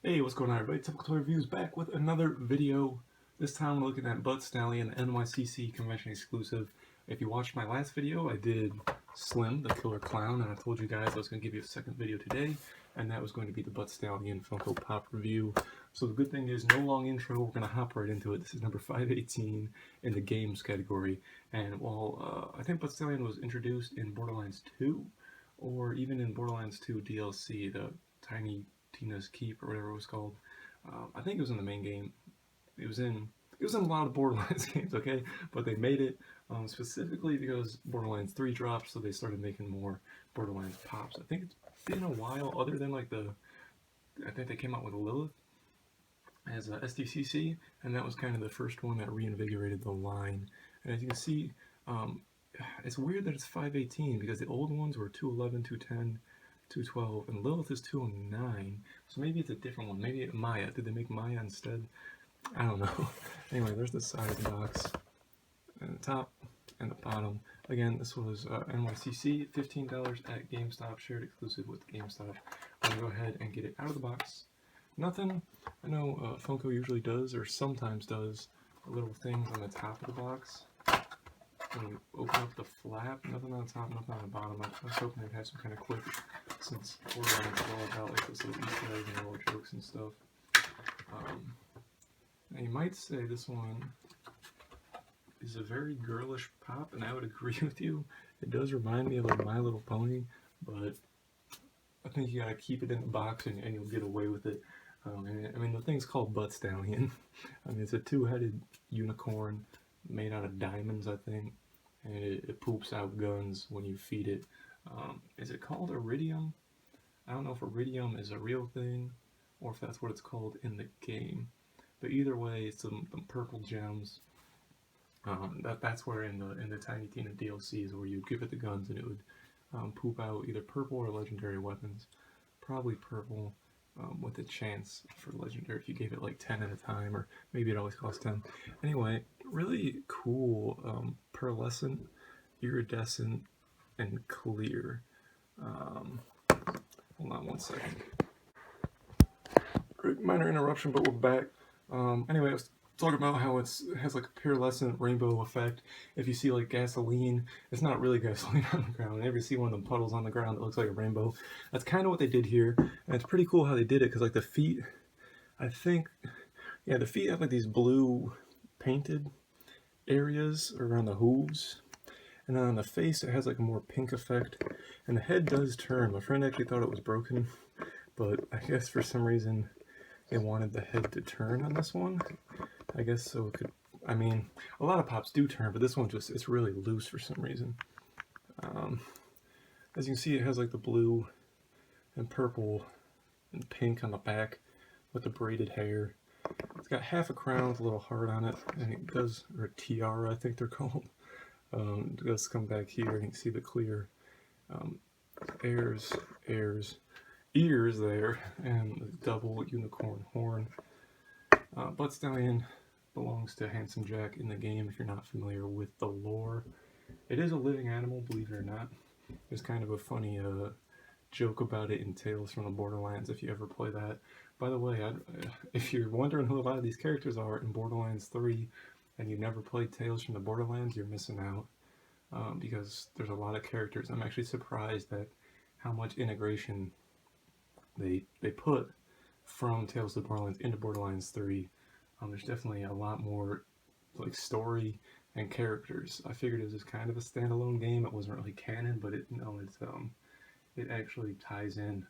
Hey, what's going on everybody? Typical Toy Reviews back with another video. This time we're looking at Stallion NYCC convention exclusive. If you watched my last video, I did Slim, the killer clown, and I told you guys I was going to give you a second video today, and that was going to be the Stallion Funko Pop review. So the good thing is, no long intro, we're going to hop right into it. This is number 518 in the games category, and while I think Stallion was introduced in Borderlands 2, or even in Borderlands 2 DLC, the Tiny Tina's Keep or whatever it was called. I think it was in the main game. It was in a lot of Borderlands games, okay? But they made it specifically because Borderlands 3 dropped, so they started making more Borderlands pops. I think it's been a while, other than like I think they came out with Lilith as a SDCC, and that was kind of the first one that reinvigorated the line. And as you can see, it's weird that it's 518 because the old ones were 211, 210, 212, and Lilith is 209, so maybe it's a different one. Maybe Maya. Did they make Maya instead? I don't know. Anyway, there's the side of the box, and the top, and the bottom. Again, this was NYCC, $15 at GameStop, shared exclusive with GameStop. I'm going to go ahead and get it out of the box. Nothing, I know Funko usually does, or sometimes does, little things on the top of the box. When you open up the flap, nothing on the top, nothing on the bottom. I was hoping they'd have some kind of clip, since Borderlands is all about like this little Easter eggs and little jokes and stuff. Now you might say this one is a very girlish pop, and I would agree with you. It does remind me of like My Little Pony, but I think you gotta keep it in the box and you'll get away with it. I mean, the thing's called Stallion. I mean, it's a two-headed unicorn made out of diamonds, I think, and it poops out guns when you feed it. Is it called Iridium? I don't know if Iridium is a real thing, or if that's what it's called in the game. But either way, it's some purple gems. That's where in the Tiny Tina DLC is where you'd give it the guns and it would poop out either purple or legendary weapons. Probably purple. With a chance for legendary if you gave it like 10 at a time, or maybe it always costs 10. Anyway, really cool, pearlescent, iridescent, and clear. Hold on one second. Minor interruption, but we're back. Anyway, I was talking about how it has like a pearlescent rainbow effect. If you see like gasoline, it's not really gasoline on the ground. Whenever you see one of them puddles on the ground that looks like a rainbow, that's kind of what they did here. And it's pretty cool how they did it, because like the feet, I think, yeah, the feet have like these blue painted areas around the hooves. And then on the face, it has like a more pink effect. And the head does turn. My friend actually thought it was broken, but I guess for some reason they wanted the head to turn on this one. I guess so it could, I mean, a lot of pops do turn, but this one just, it's really loose for some reason. As you can see, it has like the blue and purple and pink on the back with the braided hair. It's got half a crown with a little heart on it, and it does, or a tiara I think they're called. It does come back here, and you can see the clear ears there, and the double unicorn horn. Stallion belongs to Handsome Jack in the game, if you're not familiar with the lore. It is a living animal, believe it or not. There's kind of a funny joke about it in Tales from the Borderlands, if you ever play that. By the way, if you're wondering who a lot of these characters are in Borderlands 3, and you never played Tales from the Borderlands, you're missing out. Because there's a lot of characters. I'm actually surprised at how much integration they put from Tales of the Borderlands into Borderlands 3. There's definitely a lot more like story and characters. I figured it was just kind of a standalone game. It wasn't really canon, but it actually ties in.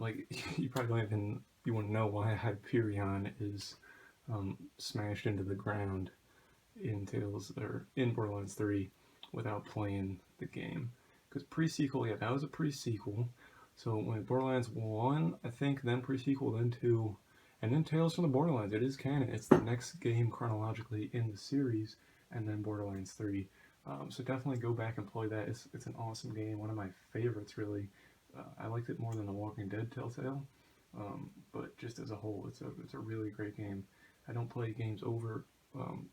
Like you probably you wouldn't know why Hyperion is smashed into the ground in Borderlands 3 without playing the game. Because pre-sequel, yeah, that was a pre-sequel. So when Borderlands 1, I think, then pre-sequel, then 2, and then Tales from the Borderlands, it is canon. It's the next game chronologically in the series, and then Borderlands 3. So definitely go back and play that. It's an awesome game, one of my favorites, really. I liked it more than The Walking Dead Telltale, but just as a whole, it's a really great game. I don't play games over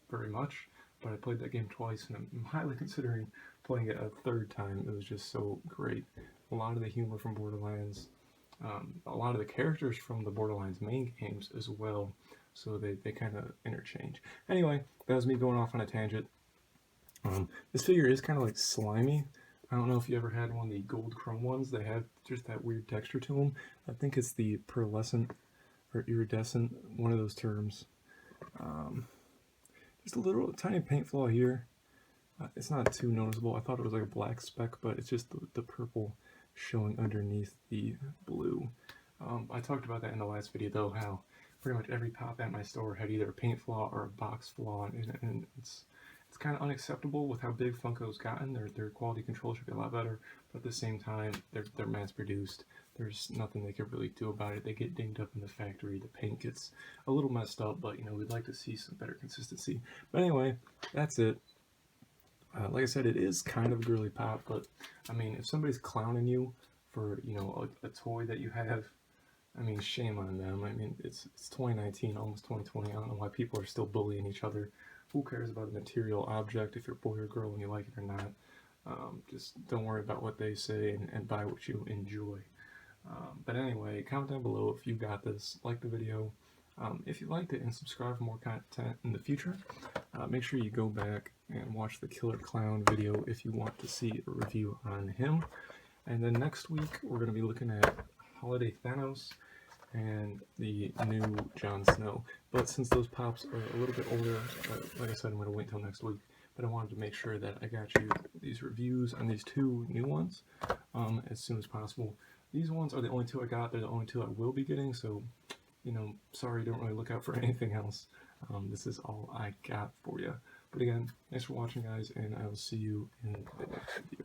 very much, but I played that game twice, and I'm highly considering playing it a third time. It was just so great. A lot of the humor from Borderlands, a lot of the characters from the Borderlands main games as well, so they kind of interchange. Anyway, that was me going off on a tangent. This figure is kind of like slimy. I don't know if you ever had one of the gold chrome ones. They have just that weird texture to them. I think it's the pearlescent or iridescent, one of those terms. Just a little tiny paint flaw here. It's not too noticeable. I thought it was like a black speck, but it's just the purple showing underneath the blue. I talked about that in the last video though, how pretty much every pop at my store had either a paint flaw or a box flaw, and it's kind of unacceptable with how big Funko's gotten. Their quality control should be a lot better, but at the same time, they're mass produced. There's nothing they could really do about it. They get dinged up in the factory. The paint gets a little messed up, but you know, we'd like to see some better consistency. But anyway, that's it. Like I said, it is kind of a girly pop, but I mean, if somebody's clowning you for, you know, a toy that you have, I mean, shame on them. I mean, it's 2019, almost 2020. I don't know why people are still bullying each other. Who cares about a material object if you're a boy or girl and you like it or not? Just don't worry about what they say and buy what you enjoy. But anyway, comment down below if you got this, like the video, if you liked it, and subscribe for more content in the future. Make sure you go back and watch the Killer Clown video if you want to see a review on him. And then next week, we're going to be looking at Holiday Thanos and the new Jon Snow. But since those pops are a little bit older, like I said, I'm going to wait until next week. But I wanted to make sure that I got you these reviews on these two new ones as soon as possible. These ones are the only two I got. They're the only two I will be getting, so, you know, sorry, don't really look out for anything else. This is all I got for you. But again, thanks for watching, guys, and I will see you in the next video.